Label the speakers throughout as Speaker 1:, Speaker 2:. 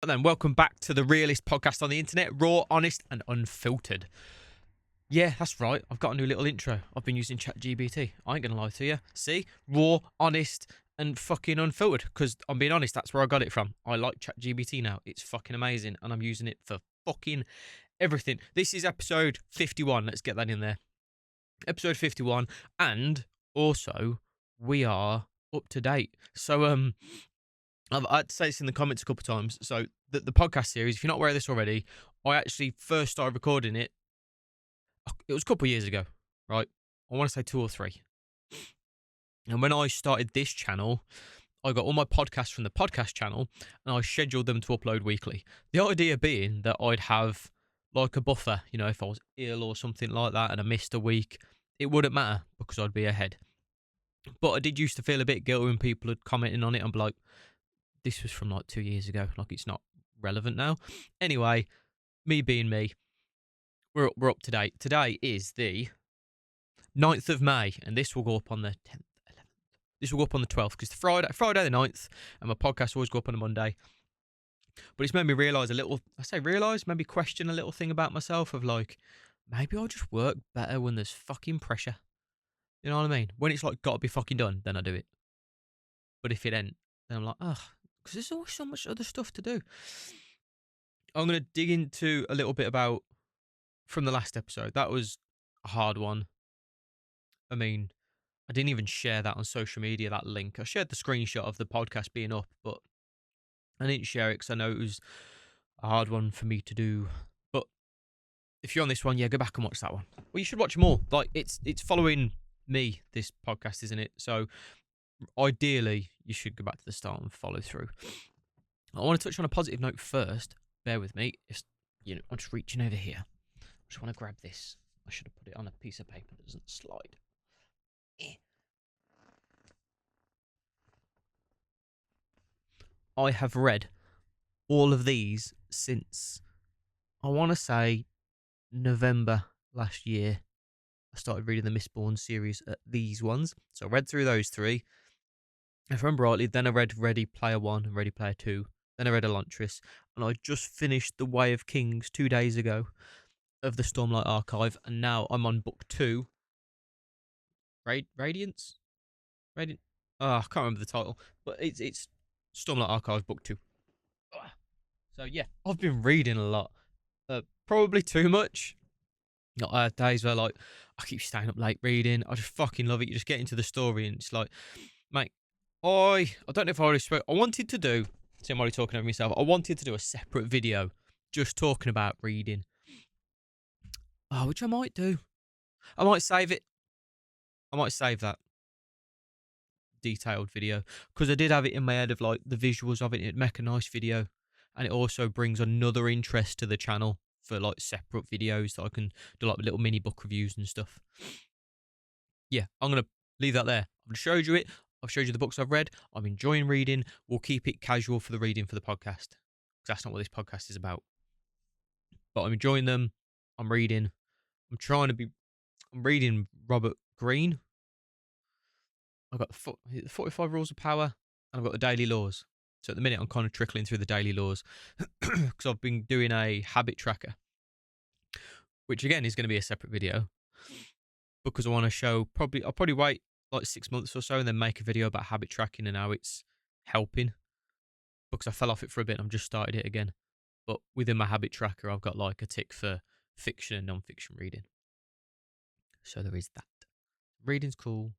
Speaker 1: then welcome back to the realest podcast on the internet, raw, honest, and unfiltered. Yeah, that's right. I've got a new little intro. I've been using ChatGPT. I ain't gonna lie to you. See, raw, honest, and fucking unfiltered. Because I'm being honest, that's where I got it from. I like ChatGPT now. It's fucking amazing, and I'm using it for fucking everything. This is episode 51. Let's get that in there. Episode 51, and also we are up to date. So I've had to say this in the comments a couple of times. So the podcast series, if you're not aware of this already, I actually first started recording it. It was a couple of years ago, right? I want to say 2 or 3. And when I started this channel, I got all my podcasts from the podcast channel and I scheduled them to upload weekly. The idea being that I'd have like a buffer, you know, if I was ill or something like that and I missed a week, it wouldn't matter because I'd be ahead. But I did used to feel a bit guilty when people had commented on it and be like, this was from like 2 years ago, like it's not relevant now. Anyway, me being me, we're up to date. Today is the 9th of May, and this will go up on the 10th, 11th. This will go up on the 12th, because Friday the 9th, and my podcast always go up on a Monday. But it's made me realise maybe question a little thing about myself of like, maybe I'll just work better when there's fucking pressure. You know what I mean? When it's like, got to be fucking done, then I do it. But if it ain't, then I'm like, ugh, because there's always so much other stuff to do. I'm going to dig into a little bit about from the last episode. That was a hard one. I mean, I didn't even share that on social media, that link. I shared the screenshot of the podcast being up, but I didn't share it because I know it was a hard one for me to do. But if you're on this one, yeah, go back and watch that one. Well, you should watch more. Like, it's following me, this podcast, isn't it? So ideally, you should go back to the start and follow through. I want to touch on a positive note first. Bear with me. I'm just reaching over here. I just want to grab this. I should have put it on a piece of paper that doesn't slide. I have read all of these since, I want to say, November last year. I started reading the Mistborn series at these ones. So I read through those 3. If I remember rightly, then I read Ready Player 1 and Ready Player 2. Then I read Elantris. And I just finished The Way of Kings 2 days ago of the Stormlight Archive. And now I'm on book 2. Radiance? Radiant? Oh, I can't remember the title. But it's Stormlight Archive book 2. So yeah, I've been reading a lot. Probably too much. Not days where like I keep staying up late reading. I just fucking love it. You just get into the story and it's like, mate, I don't know if I already spoke. I wanted to do. See, I'm already talking over myself. I wanted to do a separate video just talking about reading. Oh, which I might do. I might save it. I might save that detailed video because I did have it in my head of like the visuals of it. It'd make a nice video, and it also brings another interest to the channel for like separate videos that I can do like little mini book reviews and stuff. Yeah, I'm gonna leave that there. I've showed you it. I've showed you the books I've read. I'm enjoying reading. We'll keep it casual for the reading for the podcast because that's not what this podcast is about. But I'm enjoying them. I'm reading. I'm reading Robert Greene. I've got the 45 Rules of Power, and I've got the Daily Laws. So at the minute, I'm kind of trickling through the Daily Laws because I've been doing a habit tracker, which again is going to be a separate video because I want to show. I'll probably wait like 6 months or so and then make a video about habit tracking and how it's helping because I fell off it for a bit and I've just started it again. But within my habit tracker, I've got like a tick for fiction and non-fiction reading. So there is that. Reading's cool.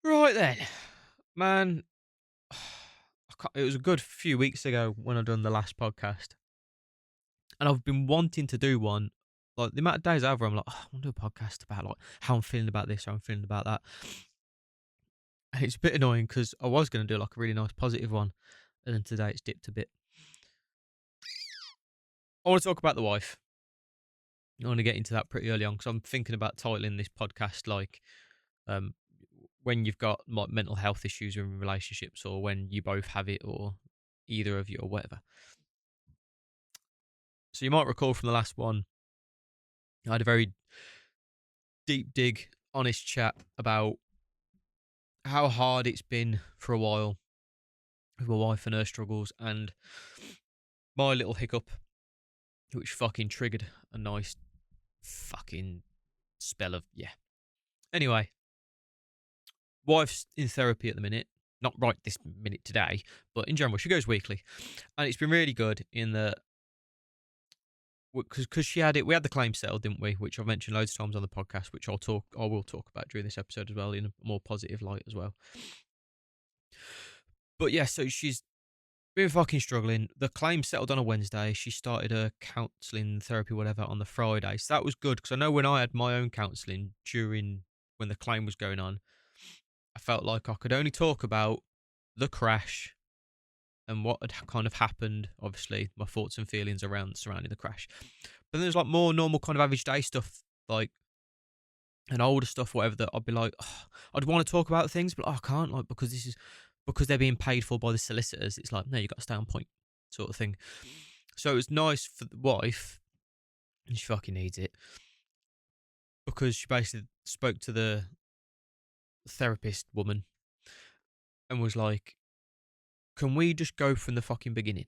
Speaker 1: Right then, man. It was a good few weeks ago when I done the last podcast, and I've been wanting to do one. Like the amount of days over, I'm like, I want to do a podcast about like how I'm feeling about this, how I'm feeling about that. And it's a bit annoying because I was going to do like a really nice positive one, and then today it's dipped a bit. I want to talk about the wife. I want to get into that pretty early on because I'm thinking about titling this podcast like, when you've got like mental health issues in relationships, or when you both have it, or either of you, or whatever. So you might recall from the last one, I had a very deep dig, honest chat about how hard it's been for a while with my wife and her struggles, and my little hiccup, which fucking triggered a nice fucking spell of, yeah. Anyway, wife's in therapy at the minute. Not right this minute today, but in general, she goes weekly. And it's been really good in the, because she had it, we had the claim settled, didn't we? Which I've mentioned loads of times on the podcast, which I will talk about during this episode as well, in a more positive light as well. But yeah, so she's been fucking struggling. The claim settled on a Wednesday. She started her counselling, therapy, whatever, on the Friday. So that was good, because I know when I had my own counselling during when the claim was going on, I felt like I could only talk about the crash and what had kind of happened. Obviously, my thoughts and feelings surrounding the crash. But then there's like more normal kind of average day stuff, like, and older stuff, whatever, that I'd be like, oh, I'd want to talk about things, but I can't, like, because they're being paid for by the solicitors. It's like, no, you got to stay on point, sort of thing. So it was nice for the wife, and she fucking needs it, because she basically spoke to the therapist woman and was like, can we just go from the fucking beginning?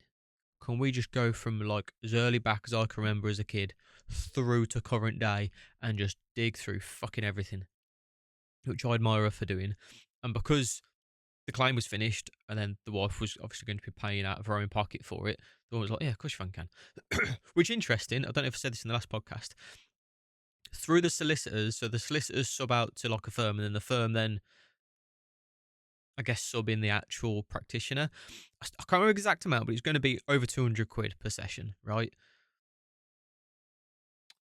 Speaker 1: Can we just go from like as early back as I can remember as a kid through to current day and just dig through fucking everything? Which I admire her for doing. And because the claim was finished and then the wife was obviously going to be paying out of her own pocket for it, the woman was like, yeah, of course you can. Which interesting, I don't know if I said this in the last podcast. Through the solicitors, so the solicitors sub out to like a firm, and then the firm then, I guess, sub in the actual practitioner. I can't remember the exact amount, but it's going to be over 200 quid per session, right?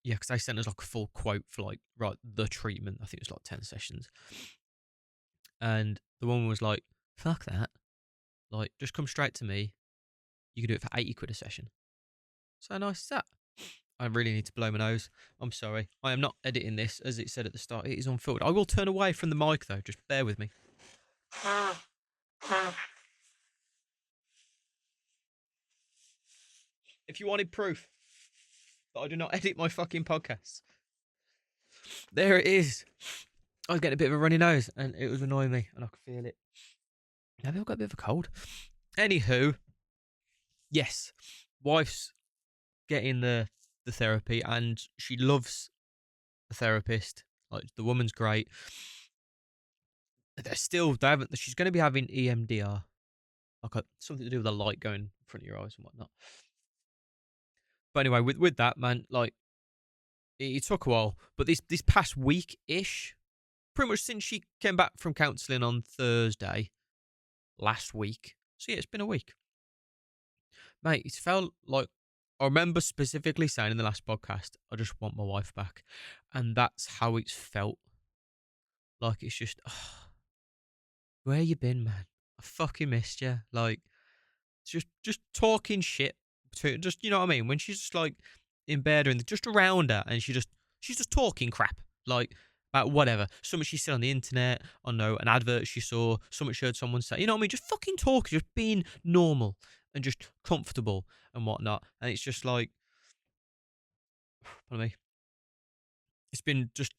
Speaker 1: Yeah, because they sent us like a full quote for like, right, the treatment. I think it was like 10 sessions. And the woman was like, fuck that. Like, just come straight to me. You can do it for 80 quid a session. So nice is that? I really need to blow my nose. I'm sorry. I am not editing this, as it said at the start. It is unfiltered. I will turn away from the mic, though. Just bear with me. If you wanted proof that I do not edit my fucking podcasts, there it is. I was getting a bit of a runny nose, and it was annoying me, and I could feel it. Maybe I've got a bit of a cold. Anywho, yes, wife's getting the therapy, and she loves the therapist. Like, the woman's great. She's going to be having EMDR, like something to do with the light going in front of your eyes and whatnot. But anyway, with that, man, like, it took a while, but this past week ish, pretty much since she came back from counselling on Thursday last week. So yeah, it's been a week, mate. It's felt like, I remember specifically saying in the last podcast, I just want my wife back, and that's how it's felt. Like, it's just, where you been, man? I fucking missed you. Like, just talking shit to, just, you know what I mean? When she's just like in bed or just around her, and she's just talking crap, like, about whatever. Something she said on the internet, I know, an advert she saw, something she heard someone say, you know what I mean? Just fucking talking, just being normal and just comfortable and whatnot. And it's just like, pardon me, it's been just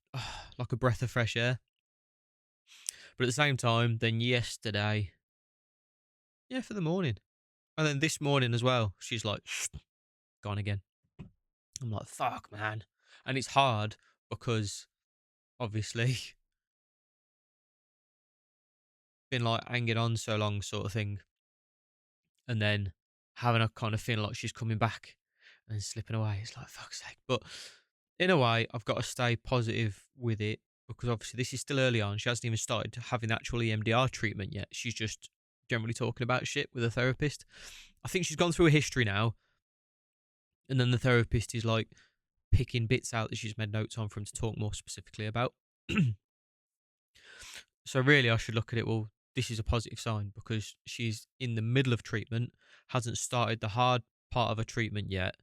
Speaker 1: like a breath of fresh air. But at the same time, then yesterday, yeah, for the morning. And then this morning as well, she's like, gone again. I'm like, fuck, man. And it's hard because, obviously, been like hanging on so long, sort of thing. And then having a kind of feeling like she's coming back and then slipping away. It's like, fuck's sake. But in a way, I've got to stay positive with it, because obviously this is still early on. She hasn't even started having the actual EMDR treatment yet. She's just generally talking about shit with a therapist. I think she's gone through a history now. And then the therapist is like picking bits out that she's made notes on for him to talk more specifically about. So really, I should look at it, well, this is a positive sign, because she's in the middle of treatment, hasn't started the hard part of her treatment yet,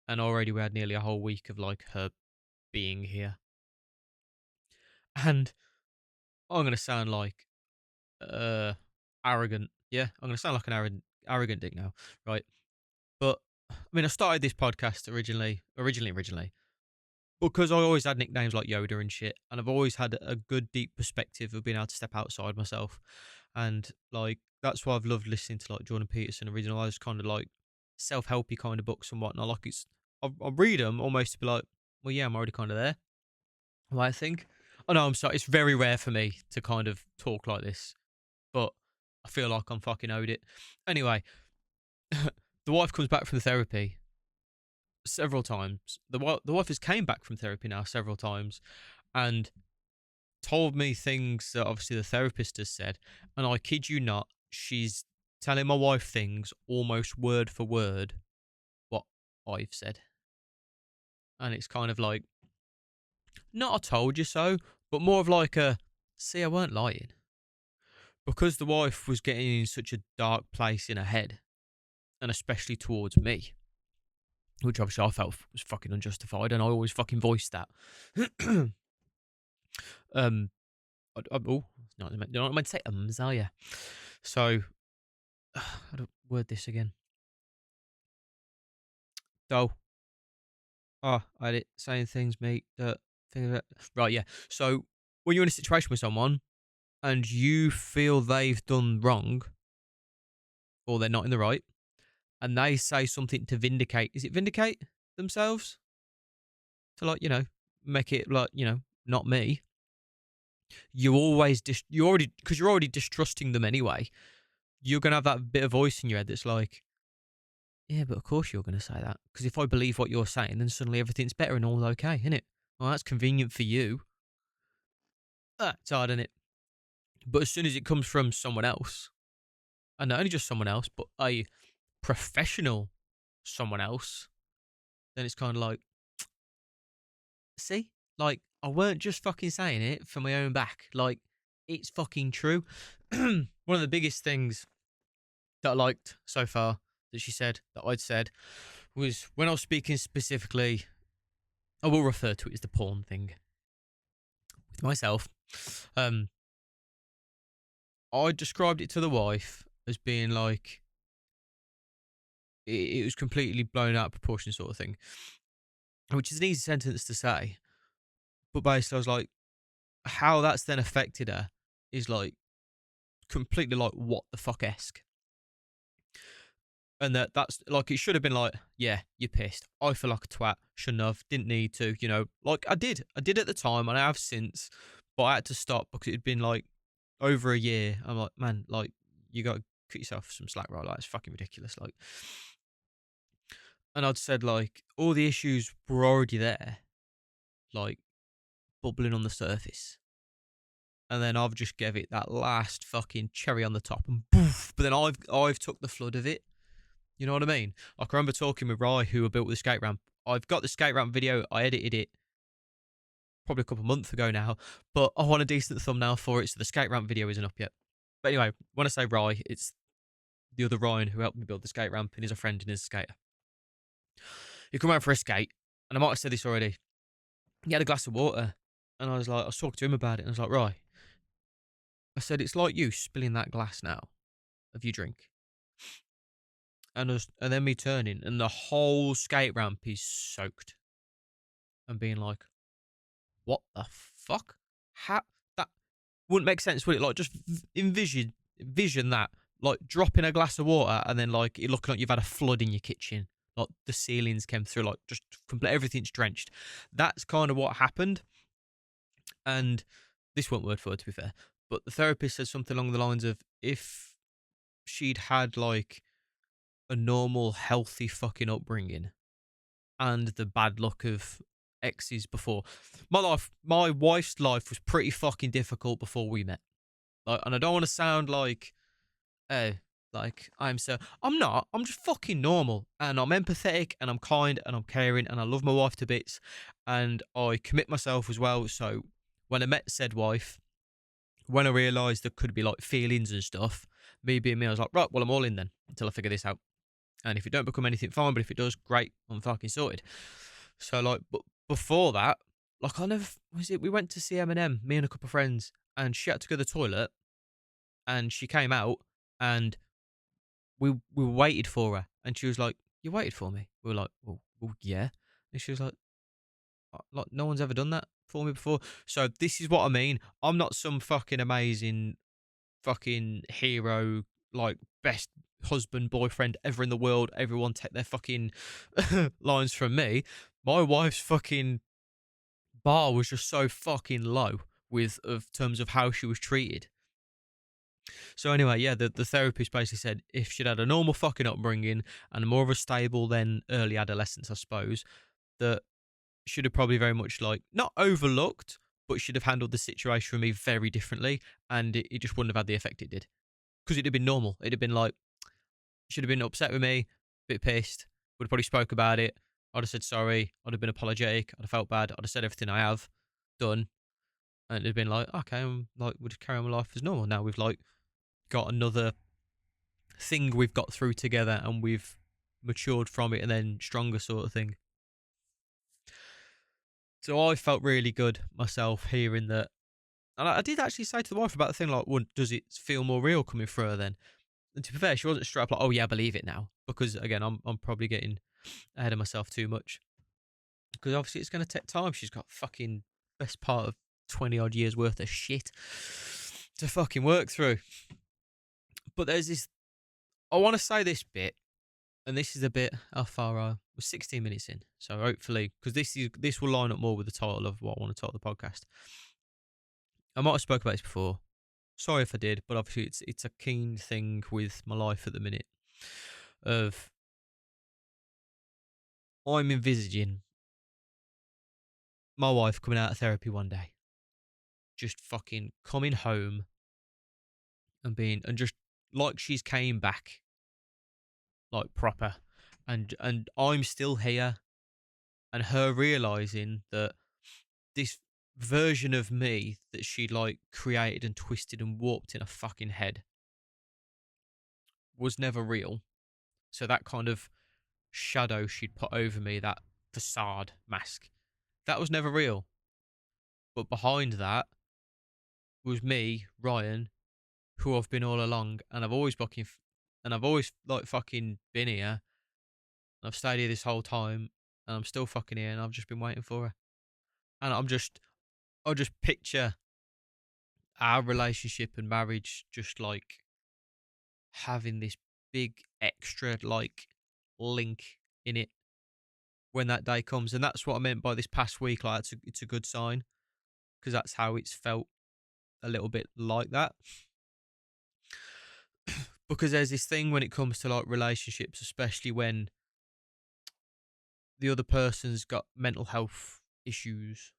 Speaker 1: and already we had nearly a whole week of like her being here. And I'm going to sound like arrogant. Yeah, I'm going to sound like an arrogant dick now, right? But I mean, I started this podcast originally, because I always had nicknames like Yoda and shit, and I've always had a good deep perspective of being able to step outside myself. And like, that's why I've loved listening to like Jordan Peterson and reading all those kind of like self-helpy kind of books and whatnot. Like I read them almost to be like, well, yeah, I'm already kind of there. Well, I think. Oh no, I'm sorry. It's very rare for me to kind of talk like this, but I feel like I'm fucking owed it. Anyway, the wife comes back from the therapy several times. The wife has came back from therapy now several times, and told me things that obviously the therapist has said, and I kid you not, she's telling my wife things almost word for word what I've said. And it's kind of like, not I told you so, but more of like a, see, I weren't lying. Because the wife was getting in such a dark place in her head, and especially towards me, which obviously I felt was fucking unjustified, and I always fucking voiced that. um, oh, not meant to say are you? So, how do I word this again? So, I had it saying things, mate. Right, yeah. So, when you're in a situation with someone and you feel they've done wrong or they're not in the right, and they say something to vindicate, is it vindicate themselves? To like, make it like, not me. You always, because you're already distrusting them anyway. You're going to have that bit of voice in your head that's like, yeah, but of course you're going to say that. Because if I believe what you're saying, then suddenly everything's better and all okay, isn't it? Well, that's convenient for you. It's hard, isn't it? But as soon as it comes from someone else, and not only just someone else, but a professional someone else, then it's kind of like, see? Like, I weren't just fucking saying it for my own back. Like, it's fucking true. One of the biggest things that I liked so far that she said, that I'd said, was when I was speaking specifically, I will refer to it as the porn thing with myself. I described it to the wife as being like, it was completely blown out of proportion sort of thing, which is an easy sentence to say. But basically, I was like, how that's then affected her is like completely like what the fuck esque. And that's like, it should have been like, yeah, you're pissed. I feel like a twat. Shouldn't have. Didn't need to. Like I did at the time, and I have since, but I had to stop because it'd been like over a year. I'm like, man, like you got to cut yourself some slack, right? Like it's fucking ridiculous. Like, and I'd said like all the issues were already there, like bubbling on the surface. And then I've just gave it that last fucking cherry on the top, and poof. But then I've took the flood of it. You know what I mean? Like I remember talking with Rye, who built the skate ramp. I've got the skate ramp video. I edited it probably a couple of months ago now, but I want a decent thumbnail for it, so the skate ramp video isn't up yet. But anyway, when I say Rye, it's the other Ryan who helped me build the skate ramp, and he's a friend and he's a skater. He come out for a skate, and I might have said this already. He had a glass of water, and I was talking to him about it, and I was like, Rye, I said, it's like you spilling that glass now of your drink. And then me turning, and the whole skate ramp is soaked. And being like, what the fuck? How? That wouldn't make sense, would it? Like, just vision that. Like, dropping a glass of water, and then, like, it looking like you've had a flood in your kitchen. Like, the ceilings came through, like, just complete, everything's drenched. That's kind of what happened. And this weren't word for word, to be fair. But the therapist said something along the lines of, if she'd had, like, a normal, healthy fucking upbringing and the bad luck of exes before. My wife's life was pretty fucking difficult before we met. Like, and I don't want to sound like, I'm not. I'm just fucking normal, and I'm empathetic, and I'm kind, and I'm caring, and I love my wife to bits, and I commit myself as well. So when I met said wife, when I realised there could be like feelings and stuff, me being me, I was like, right, well, I'm all in then until I figure this out. And if it don't become anything, fine. But if it does, great. I'm fucking sorted. So, like, but before that, like, we went to see Eminem, me and a couple of friends, and she had to go to the toilet, and she came out, and we waited for her, and she was like, you waited for me? We were like, well yeah. And she was like, no one's ever done that for me before. So this is what I mean. I'm not some fucking amazing fucking hero like best husband, boyfriend ever in the world. Everyone take their fucking lines from me. My wife's fucking bar was just so fucking low with of terms of how she was treated. So anyway, yeah, the therapist basically said if she'd had a normal fucking upbringing and more of a stable than early adolescence, I suppose, that should have probably very much like not overlooked, but should have handled the situation for me very differently, and it just wouldn't have had the effect it did. Because it'd have been normal. It'd have been like, should have been upset with me, a bit pissed, would have probably spoke about it. I'd have said sorry. I'd have been apologetic. I'd have felt bad. I'd have said everything I have done, and it'd have been like, okay, like we'll just carry on with life as normal. Now we've like got another thing we've got through together, and we've matured from it, and then stronger sort of thing. So I felt really good myself hearing that. And I did actually say to the wife about the thing, like, well, does it feel more real coming through her then? And to be fair, she wasn't straight up like, oh yeah, I believe it now. Because again, I'm probably getting ahead of myself too much. Because obviously it's going to take time. She's got fucking best part of 20 odd years worth of shit to fucking work through. But there's this, I want to say this bit, and this is a bit how far we're 16 minutes in. So hopefully, because this will line up more with the title of what I want to title the podcast. I might have spoke about this before. Sorry if I did, but obviously it's a keen thing with my life at the minute. Of I'm envisaging my wife coming out of therapy one day, just fucking coming home and just like she's came back, like proper, and I'm still here, and her realizing that this version of me that she like created and twisted and warped in her fucking head was never real. So that kind of shadow she'd put over me, that facade mask, that was never real. But behind that was me, Ryan, who I've been all along, and I've always like fucking been here. I've stayed here this whole time, and I'm still fucking here, and I've just been waiting for her. And I just picture our relationship and marriage just like having this big extra like link in it when that day comes. And that's what I meant by this past week. Like it's a good sign, because that's how it's felt a little bit like that. Because there's this thing when it comes to like relationships, especially when the other person's got mental health issues.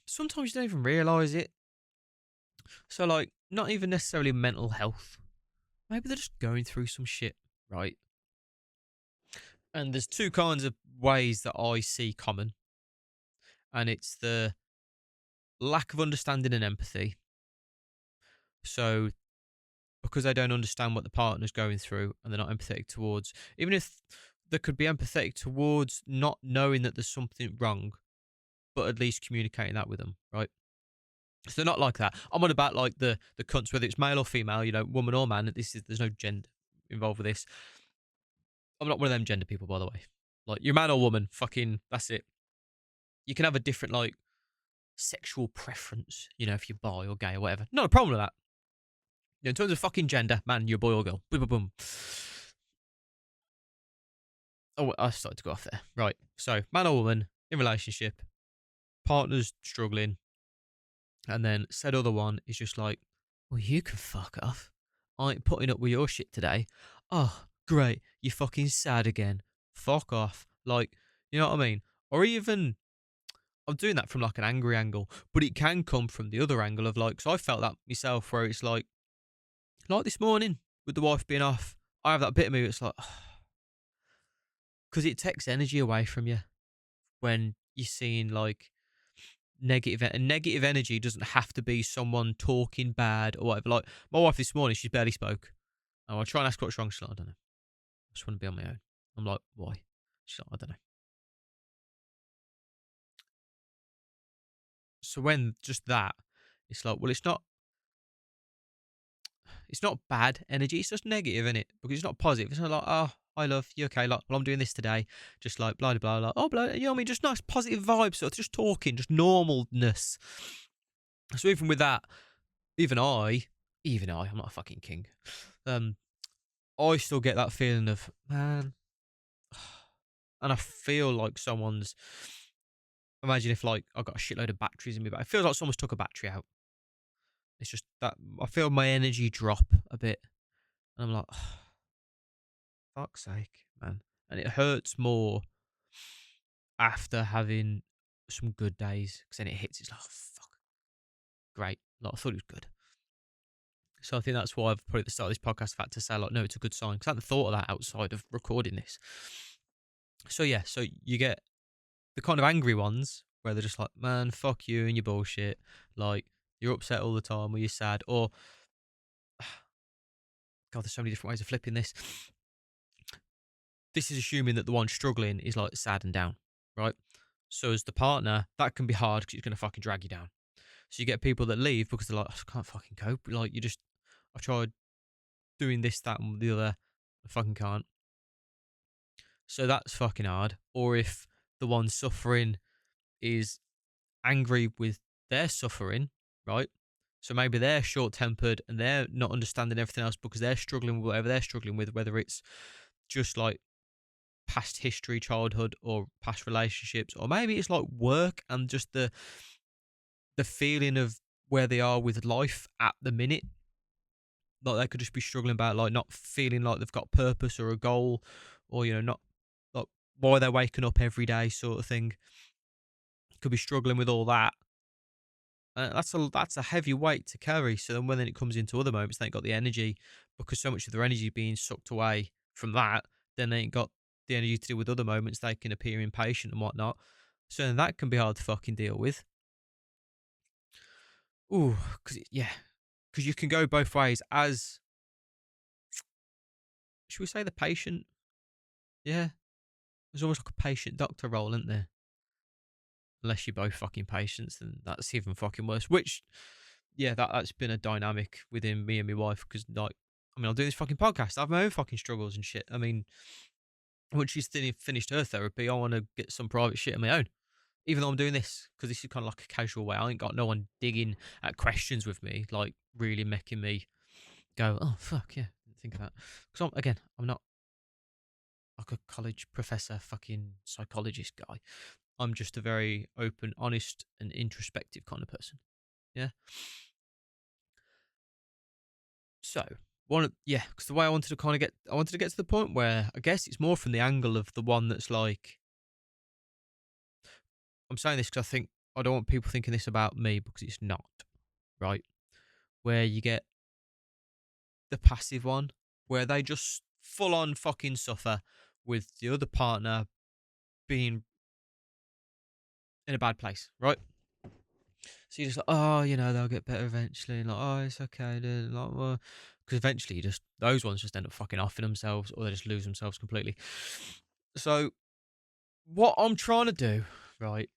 Speaker 1: Sometimes you don't even realise it. So like, not even necessarily mental health. Maybe they're just going through some shit, right? And there's two kinds of ways that I see common. And it's the lack of understanding and empathy. So because they don't understand what the partner's going through and they're not empathetic towards, even if they could be empathetic towards not knowing that there's something wrong, but at least communicating that with them, right? So they're not like that. I'm on about like the cunts, whether it's male or female, you know, woman or man. There's no gender involved with this. I'm not one of them gender people, by the way. Like, you're man or woman, fucking, that's it. You can have a different like sexual preference, you know, if you're bi or gay or whatever. Not a problem with that. You know, in terms of fucking gender, man, you're a boy or girl. Boom, boom, boom. Oh, I started to go off there. Right. So, man or woman in relationship, partner's struggling, and then said other one is just like, well, you can fuck off. I ain't putting up with your shit today. Oh, great. You're fucking sad again. Fuck off. Like, you know what I mean? Or even, I'm doing that from like an angry angle, but it can come from the other angle of like, so I felt that myself where it's like this morning with the wife being off, I have that bit of me that's like, because it takes energy away from you when you're seeing like negative, and negative energy doesn't have to be someone talking bad or whatever. Like my wife this morning, she barely spoke. And I try and ask what's wrong. She's like, I don't know. I just want to be on my own. I'm like, why? She's like, I don't know. So when just that, it's like, well, it's not bad energy. It's just negative, isn't it? Because it's not positive. It's not like, oh, I love you. Okay, like, well, I'm doing this today. Just like, blah, blah, blah. Like, oh, blah, you know what I mean? Just nice, positive vibes. So it's just talking, just normalness. So even with that, even I even I'm not a fucking king. I still get that feeling of, man, and I feel like someone's. Imagine if like I got a shitload of batteries in me, but it feels like someone's took a battery out. It's just that I feel my energy drop a bit, and I'm like, oh, fuck's sake, man. And it hurts more after having some good days, because then it hits. It's like, oh, fuck, great. Like I thought it was good. So I think that's why I've probably at the start of this podcast I've had to say like, no, it's a good sign, because I hadn't thought of that outside of recording this. So yeah, so you get the kind of angry ones where they're just like, man, fuck you and your bullshit. Like, you're upset all the time or you're sad. Or, God, there's so many different ways of flipping this. This is assuming that the one struggling is like sad and down, right? So as the partner, that can be hard because it's going to fucking drag you down. So you get people that leave because they're like, I can't fucking cope. Like, I've tried doing this, that, and the other. I fucking can't. So that's fucking hard. Or if the one suffering is angry with their suffering, right? So maybe they're short tempered and they're not understanding everything else because they're struggling with whatever they're struggling with, whether it's just like past history, childhood, or past relationships, or maybe it's like work and just the feeling of where they are with life at the minute. Like they could just be struggling about like not feeling like they've got purpose or a goal, or not like why they're waking up every day, sort of thing. Could be struggling with all that. That's a heavy weight to carry. So then when it comes into other moments, they ain't got the energy because so much of their energy being sucked away from that. Then they ain't got the energy to deal with other moments. They can appear impatient and whatnot. So then that can be hard to fucking deal with. Ooh, because you can go both ways. As should we say the patient? Yeah, there's almost like a patient doctor role, isn't there? Unless you're both fucking patients, then that's even fucking worse. Which, yeah, that's been a dynamic within me and my wife because, like, I mean, I'm doing this fucking podcast. I have my own fucking struggles and shit. I mean, once she's finished her therapy, I want to get some private shit of my own. Even though I'm doing this, because this is kind of like a casual way. I ain't got no one digging at questions with me, like really making me go, oh, fuck, yeah, think of that. Because I'm not like a college professor, fucking psychologist guy. I'm just a very open, honest, and introspective kind of person. Yeah. So because the way I wanted to get to the point where I guess it's more from the angle of the one that's like, I'm saying this because I think I don't want people thinking this about me because it's not right. Where you get the passive one, where they just full on fucking suffer with the other partner being in a bad place, right? So you're just like, oh, they'll get better eventually. And like, oh, it's okay. Like, well, because eventually, those ones just end up fucking offing themselves, or they just lose themselves completely. So what I'm trying to do, right?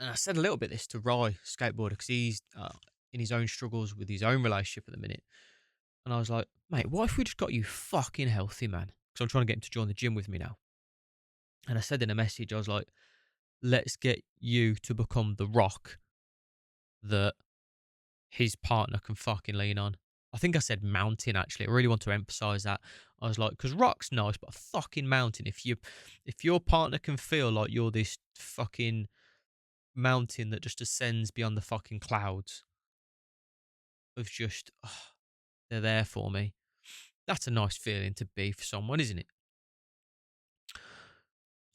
Speaker 1: And I said a little bit this to Rye skateboarder because he's in his own struggles with his own relationship at the minute. And I was like, mate, what if we just got you fucking healthy, man? Because I'm trying to get him to join the gym with me now. And I said in a message, I was like, let's get you to become the rock that his partner can fucking lean on. I think I said mountain actually. I really want to emphasize that. I was like, because rock's nice, but a fucking mountain. If your partner can feel like you're this fucking mountain that just ascends beyond the fucking clouds of just they're there for me. That's a nice feeling to be for someone, isn't it?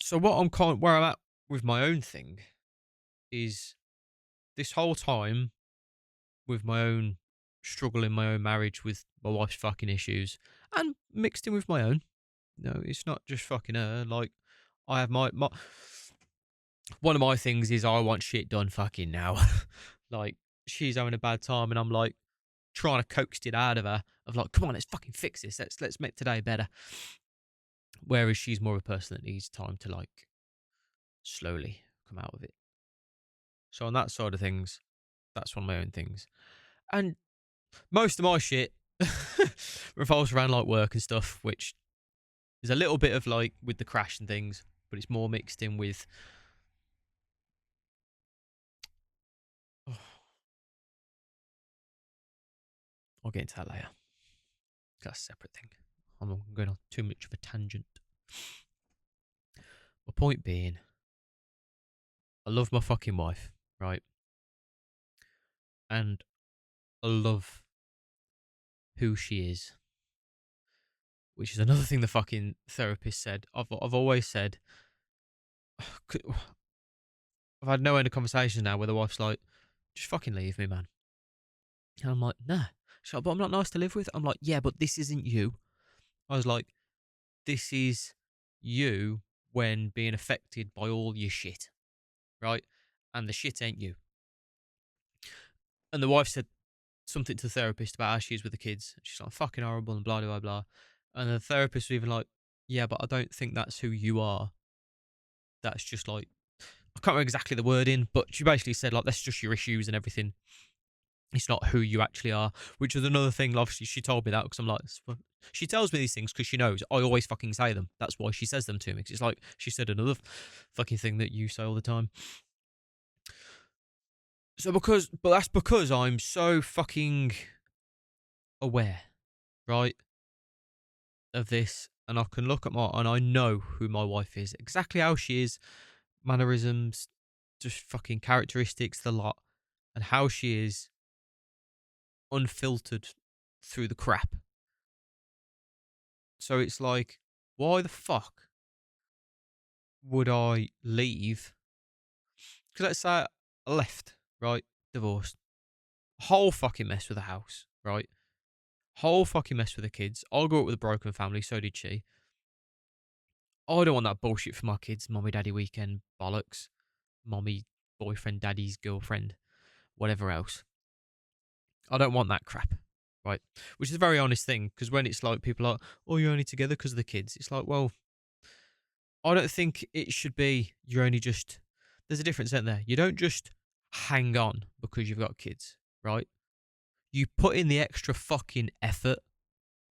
Speaker 1: So where I'm at with my own thing is this whole time with my own struggle in my own marriage with my wife's fucking issues and mixed in with my own. No, it's not just fucking her. Like, I have my one of my things is I want shit done fucking now. Like, she's having a bad time and I'm like trying to coax it out of her of like, come on, let's fucking fix this. Let's make today better. Whereas she's more of a person that needs time to like slowly come out of it. So on that side of things, that's one of my own things. And most of my shit revolves around like work and stuff, which is a little bit of like with the crash and things, but it's more mixed in with I'll get into that later. That's a separate thing. I'm going on too much of a tangent. My point being, I love my fucking wife, right? And I love who she is, which is another thing the fucking therapist said. I've always said, I've had no end of conversations now where the wife's like, just fucking leave me, man. And I'm like, nah. She's like, but I'm not nice to live with. I'm like, yeah, but this isn't you. I was like, this is you when being affected by all your shit, right? And the shit ain't you. And the wife said something to the therapist about how she is with the kids. She's like, fucking horrible and blah, blah, blah. And the therapist was even like, yeah, but I don't think that's who you are. That's just like, I can't remember exactly the wording, but she basically said, like, that's just your issues and everything. It's not who you actually are, which is another thing. Obviously, she told me that because I'm like, she tells me these things because she knows I always fucking say them. That's why she says them to me. Cause it's like she said another fucking thing that you say all the time. So but that's because I'm so fucking aware, right, of this, and I can look at and I know who my wife is, exactly how she is, mannerisms, just fucking characteristics, the lot, and how she is unfiltered through the crap. So it's like, why the fuck would I leave? Because let's say I left, right? Divorced. Whole fucking mess with the house, right? Whole fucking mess with the kids. I grew up with a broken family, so did she. I don't want that bullshit for my kids. Mommy, daddy weekend bollocks. Mommy, boyfriend, daddy's girlfriend, whatever else. I don't want that crap, right? Which is a very honest thing, because when it's like people are, oh, you're only together because of the kids. It's like, well, I don't think it should be you're only just... There's a difference, isn't there? You don't just hang on because you've got kids, right? You put in the extra fucking effort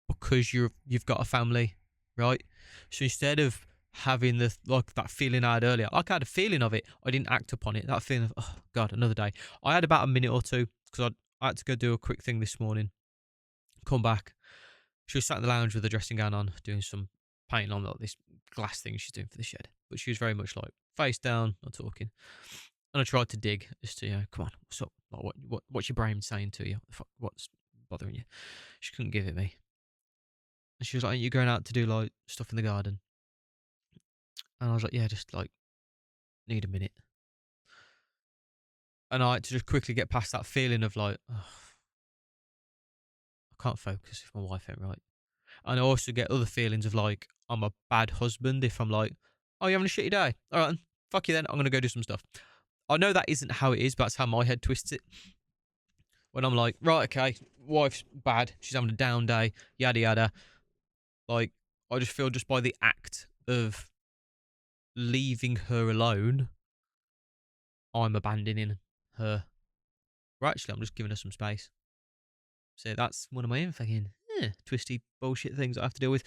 Speaker 1: because you've got a family, right? So instead of having that feeling I had earlier, like I had a feeling of it, I didn't act upon it. That feeling of, oh god, another day. I had about a minute or two because I had to go do a quick thing this morning. Come back. She was sat in the lounge with the dressing gown on, doing some painting on this glass thing she's doing for the shed. But she was very much like face down, not talking. And I tried to dig as to, come on, what's up? Like, what's your brain saying to you? What's bothering you? She couldn't give it me. And she was like, you're going out to do like stuff in the garden. And I was like, yeah, just like need a minute. And I had to just quickly get past that feeling of like, oh, I can't focus if my wife ain't right. And I also get other feelings of like, I'm a bad husband if I'm like, oh, you're having a shitty day. All right, fuck you then. I'm going to go do some stuff. I know that isn't how it is, but that's how my head twists it. When I'm like, right, okay, wife's bad. She's having a down day, yada, yada. Like, I just feel just by the act of leaving her alone, I'm abandoning her. Right, actually, I'm just giving her some space. So that's one of my own fucking twisty bullshit things I have to deal with.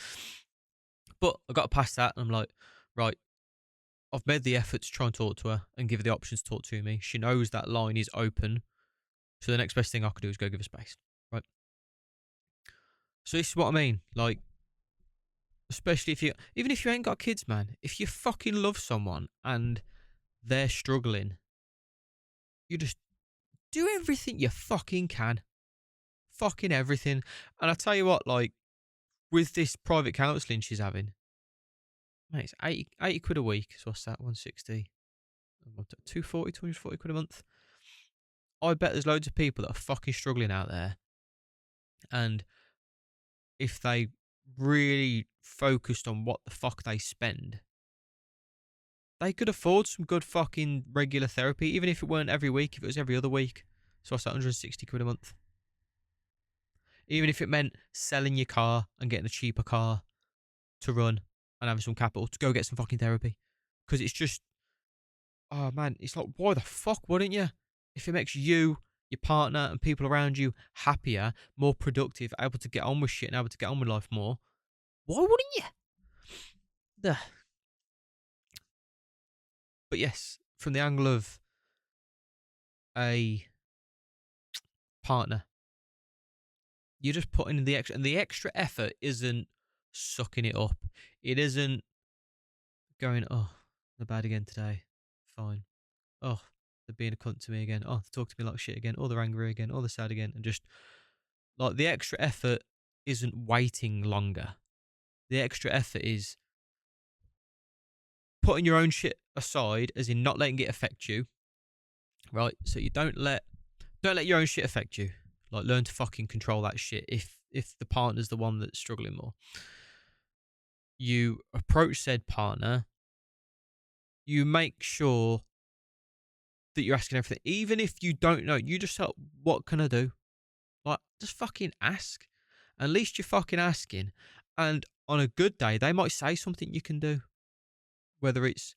Speaker 1: But I got past that, and I'm like, right, I've made the effort to try and talk to her and give her the option to talk to me. She knows that line is open. So the next best thing I could do is go give her space. Right? So this is what I mean. Like, especially even if you ain't got kids, man, if you fucking love someone and they're struggling, you just do everything you fucking can. Fucking everything. And I tell you what, like, with this private counselling she's having, mate, it's 80 quid a week. So what's that? 160. 240 quid a month. I bet there's loads of people that are fucking struggling out there. And if they really focused on what the fuck they spend, they could afford some good fucking regular therapy, even if it weren't every week, if it was every other week. So what's that? 160 quid a month. Even if it meant selling your car and getting a cheaper car to run and having some capital to go get some fucking therapy. Because it's just, oh man, it's like, why the fuck wouldn't you? If it makes you, your partner, and people around you happier, more productive, able to get on with shit and able to get on with life more, why wouldn't you? Duh. But yes, from the angle of a partner, you're just putting in the extra, and the extra effort isn't sucking it up. It isn't going, oh, they're bad again today. Fine. Oh, they're being a cunt to me again. Oh, they talk to me like shit again. Oh, they're angry again. Oh, they're sad again. And just like the extra effort isn't waiting longer. The extra effort is putting your own shit aside, as in not letting it affect you, right? So you don't let your own shit affect you. Like, learn to fucking control that shit. If the partner's the one that's struggling more, you approach said partner. You make sure that you're asking everything, even if you don't know. You just say, "What can I do?" Like, just fucking ask. At least you're fucking asking. And on a good day, they might say something you can do. Whether it's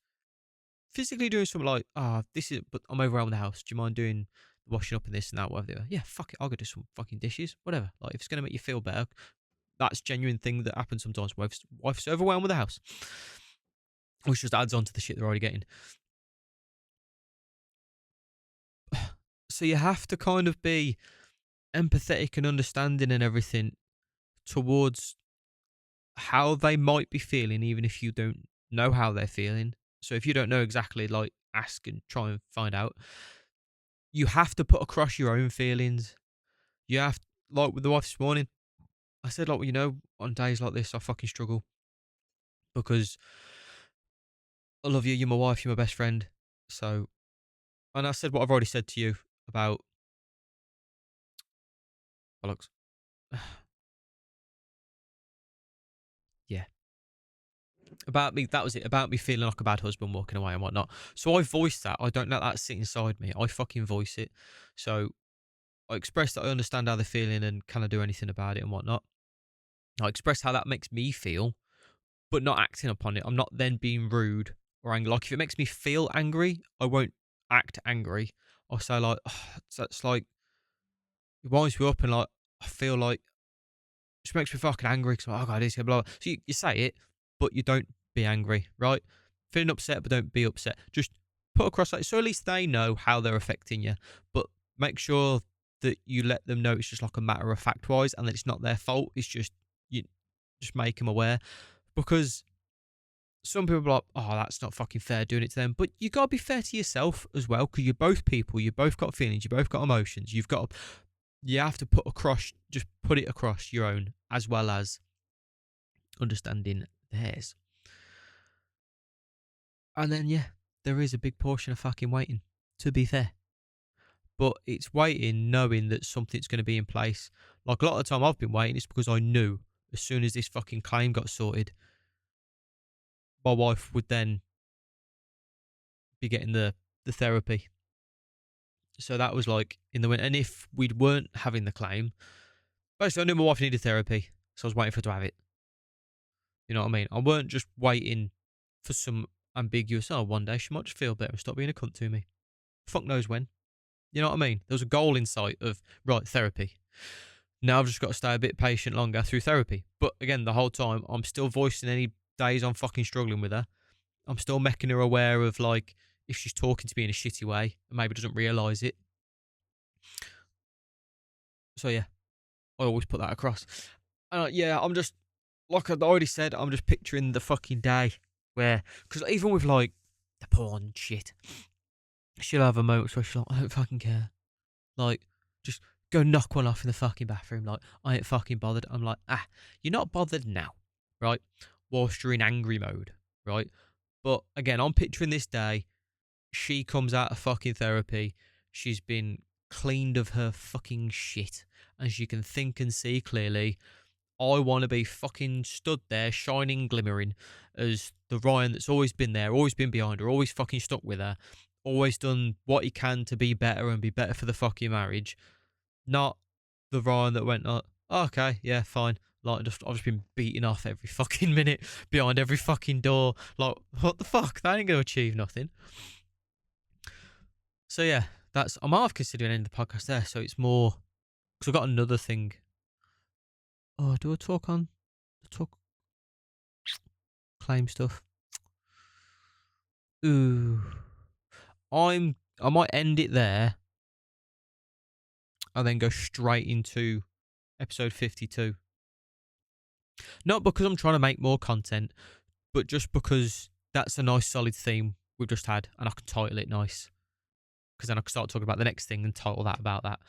Speaker 1: physically doing something like, this is, but I'm overwhelmed with the house. Do you mind doing the washing up and this and that, whatever? Yeah, fuck it. I'll go do some fucking dishes, whatever. Like, if it's going to make you feel better, that's a genuine thing that happens sometimes. Wife's overwhelmed with the house, which just adds on to the shit they're already getting. So you have to kind of be empathetic and understanding and everything towards how they might be feeling, even if you don't know how they're feeling. So if you don't know exactly, like, ask and try and find out. You have to put across your own feelings. You have, like with the wife this morning, I said, like, on days like this, I fucking struggle because I love you. You're my wife. You're my best friend. So, and I said what I've already said to you about bollocks. Yeah, about me. That was it. About me feeling like a bad husband, walking away and whatnot. So I voiced that. I don't let that sit inside me. I fucking voice it. So I express that I understand how they're feeling and can I do anything about it and whatnot. I express how that makes me feel, but not acting upon it. I'm not then being rude or angry. Like, if it makes me feel angry, I won't act angry. I'll say, like, that's like, it winds me up, and like, I feel like it just makes me fucking angry because, oh god, this, blah, blah. So you say it, but you don't be angry, right? Feeling upset, but don't be upset. Just put across that, so at least they know how they're affecting you. But make sure that you let them know it's just like a matter of fact wise, and that it's not their fault. It's just, you just make them aware, because some people are like, oh, that's not fucking fair doing it to them. But you got to be fair to yourself as well, because you're both people. You both got feelings. You both got emotions. You have to just put it across your own, as well as understanding theirs. And then, yeah, there is a big portion of fucking waiting, to be fair. But it's waiting knowing that something's going to be in place. Like, a lot of the time I've been waiting, it's because I knew as soon as this fucking claim got sorted, my wife would then be getting the therapy. So that was like in the winter. And if we weren't having the claim, basically I knew my wife needed therapy, so I was waiting for her to have it. You know what I mean? I weren't just waiting for some ambiguous, oh, one day she might just feel better and stop being a cunt to me. Fuck knows when. You know what I mean? There was a goal in sight of, right, therapy. Now I've just got to stay a bit patient longer through therapy. But again, the whole time, I'm still voicing any days I'm fucking struggling with her. I'm still making her aware of, like, if she's talking to me in a shitty way and maybe doesn't realise it. So yeah, I always put that across. Yeah, I'm just, like I already said, I'm just picturing the fucking day where, because even with, like, the porn shit, she'll have a moment where she's like, I don't fucking care. Like, just go knock one off in the fucking bathroom. Like, I ain't fucking bothered. I'm like, you're not bothered now, right? Whilst you're in angry mode, right? But again, I'm picturing this day. She comes out of fucking therapy. She's been cleaned of her fucking shit, and she can think and see clearly. I want to be fucking stood there, shining, glimmering, as the Ryan that's always been there, always been behind her, always fucking stuck with her, always done what he can to be better and be better for the fucking marriage. Not the Ryan that went, okay, yeah, fine. Like, I've just been beating off every fucking minute behind every fucking door. Like, what the fuck? That ain't going to achieve nothing. So yeah, I'm half considering ending the podcast there. So it's more, because I've got another thing. Oh, do I talk claim stuff? Ooh, I might end it there and then go straight into episode 52. Not because I'm trying to make more content, but just because that's a nice solid theme we've just had, and I can title it nice. Because then I can start talking about the next thing and title that about that.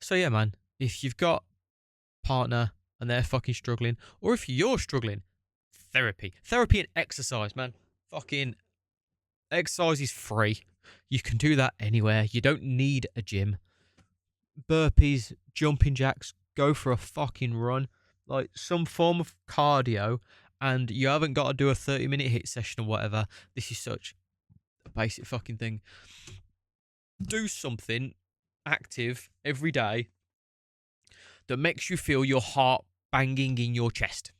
Speaker 1: So yeah, man, if you've got a partner and they're fucking struggling, or if you're struggling, therapy and exercise, man. Fucking exercise is free. You can do that anywhere. You don't need a gym. Burpees, jumping jacks, go for a fucking run. Like some form of cardio, and you haven't got to do a 30-minute hit session or whatever. This is such a basic fucking thing. Do something active every day that makes you feel your heart banging in your chest.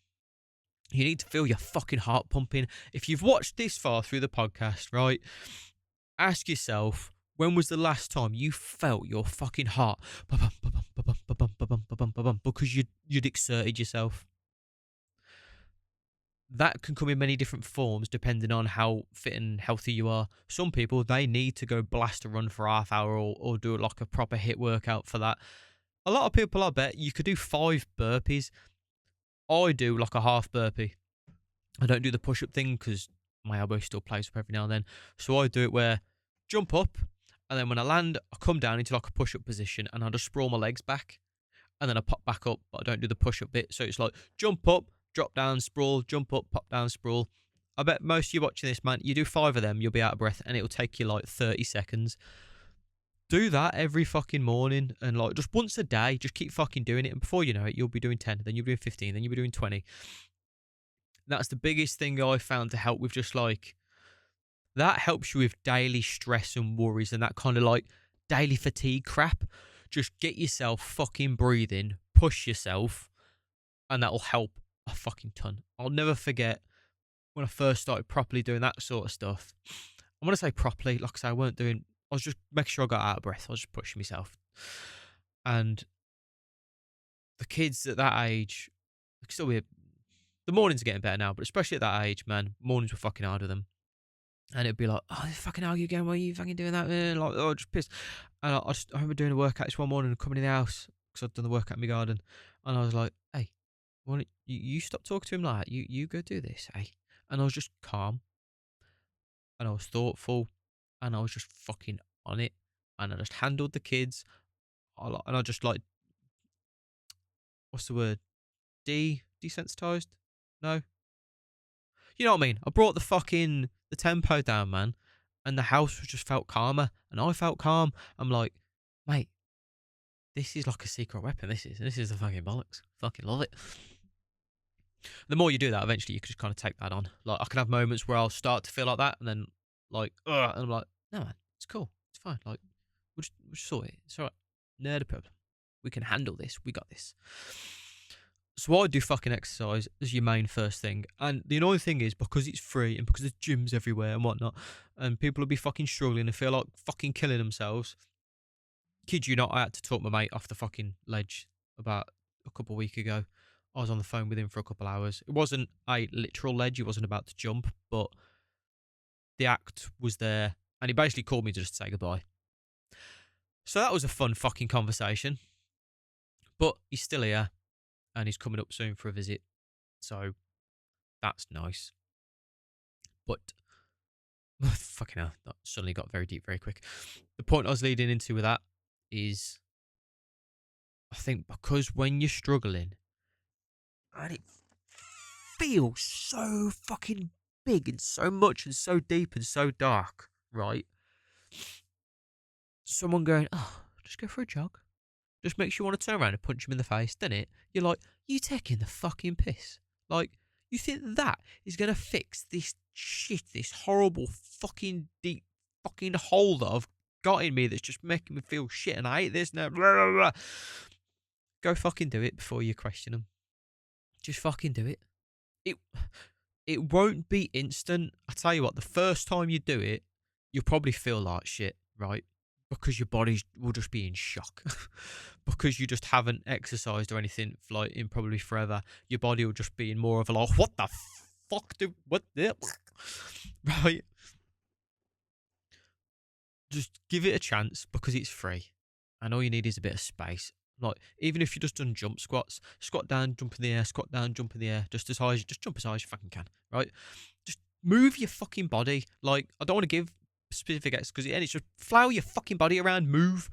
Speaker 1: You need to feel your fucking heart pumping. If you've watched this far through the podcast, right, ask yourself, when was the last time you felt your fucking heart because you'd exerted yourself? That can come in many different forms depending on how fit and healthy you are. Some people, they need to go blast a run for half hour or do like a proper hit workout for that. A lot of people, I bet, you could do 5 burpees. I do like a half burpee. I don't do the push-up thing because my elbow still plays up every now and then. So I do it where jump up, and then when I land, I come down into like a push-up position, and I just sprawl my legs back, and then I pop back up, but I don't do the push-up bit. So it's like jump up, drop down, sprawl, jump up, pop down, sprawl. I bet most of you watching this, man, you do 5 of them, you'll be out of breath, and it'll take you like 30 seconds. Do that every fucking morning, and like just once a day, just keep fucking doing it, and before you know it, you'll be doing 10, then you'll be doing 15, then you'll be doing 20. That's the biggest thing I found to help with just like, that helps you with daily stress and worries and that kind of like daily fatigue crap. Just get yourself fucking breathing, push yourself, and that'll help a fucking ton. I'll never forget when I first started properly doing that sort of stuff. I'm going to say properly, like I say, I was just making sure I got out of breath. I was just pushing myself. And the kids at that age, still be, the mornings are getting better now, but especially at that age, man, mornings were fucking hard with them. And it'd be like, oh, they fucking argue again. Why are you fucking doing that? Like, oh, just pissed. And I remember doing a workout this one morning and coming in the house because I'd done the workout in my garden. And I was like, hey, why don't you stop talking to him like that? You go do this, hey? And I was just calm. And I was thoughtful. And I was just fucking on it. And I just handled the kids. And I just like, what's the word? Desensitized? No? You know what I mean? I brought the tempo down, man, and the house just felt calmer, and I felt calm. I'm like, mate, this is like a secret weapon. This is the fucking bollocks. Fucking love it. The more you do that, eventually you can just kind of take that on. Like, I can have moments where I'll start to feel like that, and then like, and I'm like, no, man, it's cool, it's fine. Like, we'll just sort it. It's all right. No problem. We can handle this. We got this. So I do fucking exercise as your main first thing. And the annoying thing is, because it's free and because there's gyms everywhere and whatnot, and people will be fucking struggling and feel like fucking killing themselves. Kid you not, I had to talk my mate off the fucking ledge about a couple of weeks ago. I was on the phone with him for a couple of hours. It wasn't a literal ledge. He wasn't about to jump, but the act was there. And he basically called me to just say goodbye. So that was a fun fucking conversation. But he's still here. And he's coming up soon for a visit. So that's nice. But fucking hell, that suddenly got very deep very quick. The point I was leading into with that is, I think because when you're struggling, and it feels so fucking big and so much and so deep and so dark, right? Someone going, oh, just go for a jog. Just makes you want to turn around and punch him in the face, doesn't it? You're like, you taking the fucking piss. Like, you think that is going to fix this shit, this horrible fucking deep fucking hole that I've got in me that's just making me feel shit and I hate this now. Blah, blah, blah. Go fucking do it before you question them. Just fucking do it. It won't be instant. I tell you what, the first time you do it, you'll probably feel like shit, right? Because your body will just be in shock. Because you just haven't exercised or anything for like in probably forever. Your body will just be in more of a like, what the fuck what the right? Just give it a chance because it's free. And all you need is a bit of space. Like, even if you just done jump squats, squat down, jump in the air, squat down, jump in the air, just jump as high as you fucking can, right? Just move your fucking body. Like, I don't want to give specific exercises because it's just flower your fucking body around, move,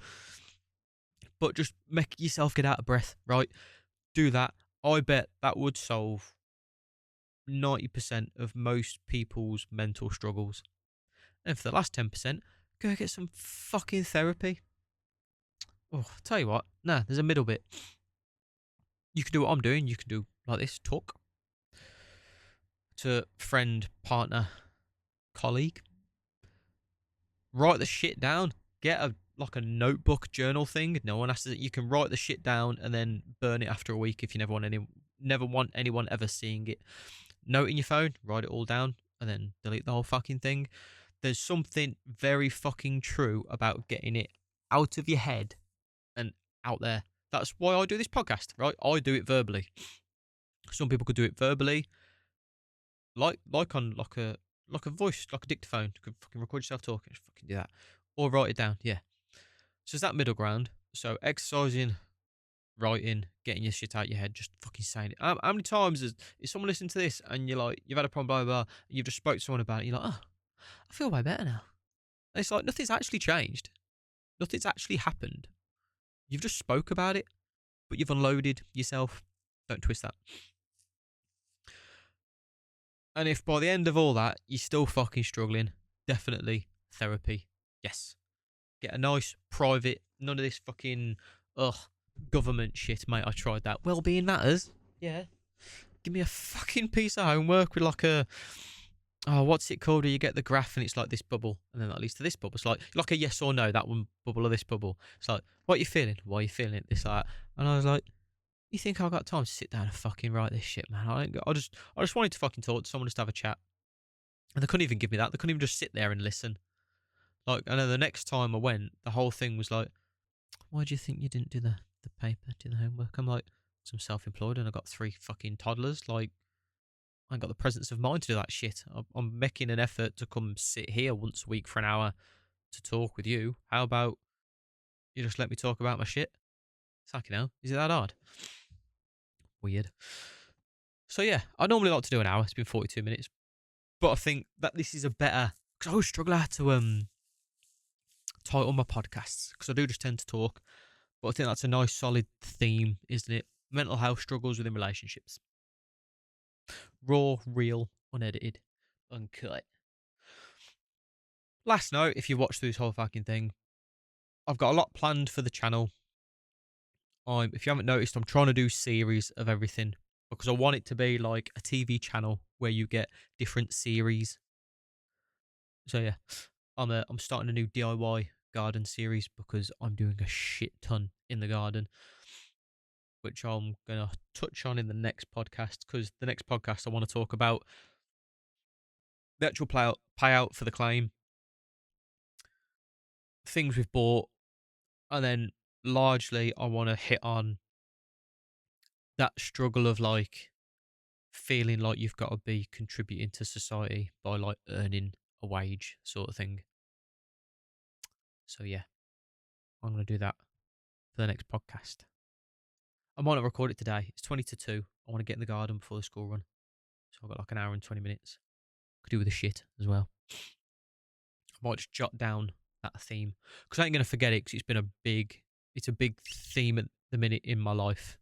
Speaker 1: but just make yourself get out of breath, right? Do that. I bet that would solve 90% of most people's mental struggles. And for the last 10%, go get some fucking therapy. Oh, I'll tell you what, nah, there's a middle bit. You can do what I'm doing. You can do like this, talk to friend, partner, colleague. Write the shit down. Get a like a notebook journal thing. No one has to. You can write the shit down and then burn it after a week if you never want anyone ever seeing it. Note in your phone, write it all down, and then delete the whole fucking thing. There's something very fucking true about getting it out of your head and out there. That's why I do this podcast, right? I do it verbally. Some people could do it verbally, on like a voice, like a dictaphone. You could fucking record yourself talking, just fucking do that, or write it down. Yeah. So it's that middle ground. So exercising, writing, getting your shit out your head, just fucking saying it. How many times is someone listening to this and you're like, you've had a problem, blah blah, blah, and you've just spoke to someone about it, you're like, oh, I feel way better now. And it's like nothing's actually changed, nothing's actually happened. You've just spoke about it, but you've unloaded yourself. Don't twist that. And if by the end of all that you're still fucking struggling, definitely therapy. Yes. Get a nice private, none of this fucking government shit, mate. I tried that. Wellbeing matters. Yeah. Give me a fucking piece of homework with like a what's it called? Where you get the graph and it's like this bubble, and then that leads to this bubble. It's like a yes or no, that one bubble or this bubble. It's like, what are you feeling? Why are you feeling it? This like, and I was like, you think I've got time to sit down and fucking write this shit, man? I just wanted to fucking talk to someone, just have a chat, and they couldn't even give me that. They couldn't even just sit there and listen. Like, I know the next time I went, the whole thing was like, why do you think you didn't do the paper, do the homework? I'm like, I'm self-employed and I got 3 fucking toddlers. Like, I ain't got the presence of mind to do that shit. I'm making an effort to come sit here once a week for an hour to talk with you. How about you just let me talk about my shit? Fucking hell, is it that hard? Weird. So yeah, I normally like to do an hour. It's been 42 minutes, but I think that this is a better, because I always struggle how to title my podcasts because I do just tend to talk. But I think that's a nice solid theme, isn't it? Mental health struggles within relationships. Raw, real, unedited, uncut. Last note, if you watched through this whole fucking thing, I've got a lot planned for the channel. If you haven't noticed, I'm trying to do series of everything because I want it to be like a TV channel where you get different series. So yeah, I'm starting a new DIY garden series because I'm doing a shit ton in the garden, which I'm gonna touch on in the next podcast. Because the next podcast I want to talk about the actual payout for the claim, things we've bought, and then largely I want to hit on that struggle of like feeling like you've got to be contributing to society by like earning a wage sort of thing. So yeah, I'm going to do that for the next podcast. I might not record it today. It's 20 to 2. I want to get in the garden before the school run. So I've got like an hour and 20 minutes. Could do with the shit as well. I might just jot down that theme because I ain't going to forget it because it's a big theme at the minute in my life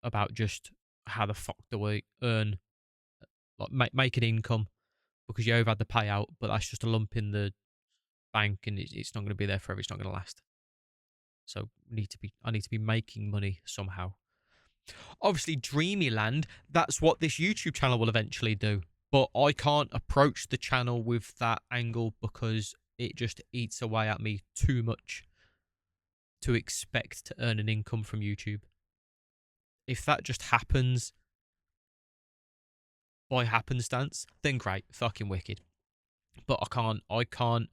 Speaker 1: about just how the fuck do I earn, like make an income, because you've had the payout, but that's just a lump in the bank and it's not going to be there forever. It's not going to last. So I need to be making money somehow. Obviously, Dreamyland, that's what this YouTube channel will eventually do. But I can't approach the channel with that angle because it just eats away at me too much to expect to earn an income from YouTube. If that just happens by happenstance, then great, fucking wicked. But I can't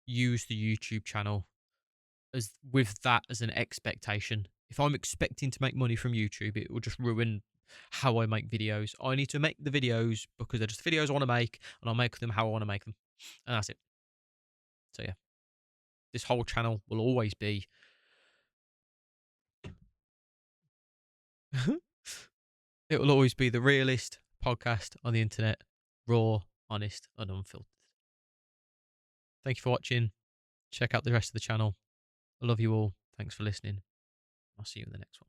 Speaker 1: use the YouTube channel as with that as an expectation. If I'm expecting to make money from YouTube, it will just ruin how I make videos. I need to make the videos because they're just videos I want to make, and I'll make them how I want to make them. And that's it. So yeah, this whole channel will always be It will always be the realest podcast on the internet, raw, honest, and unfiltered. Thank you for watching. Check out the rest of the channel. I love you all. Thanks for listening. I'll see you in the next one.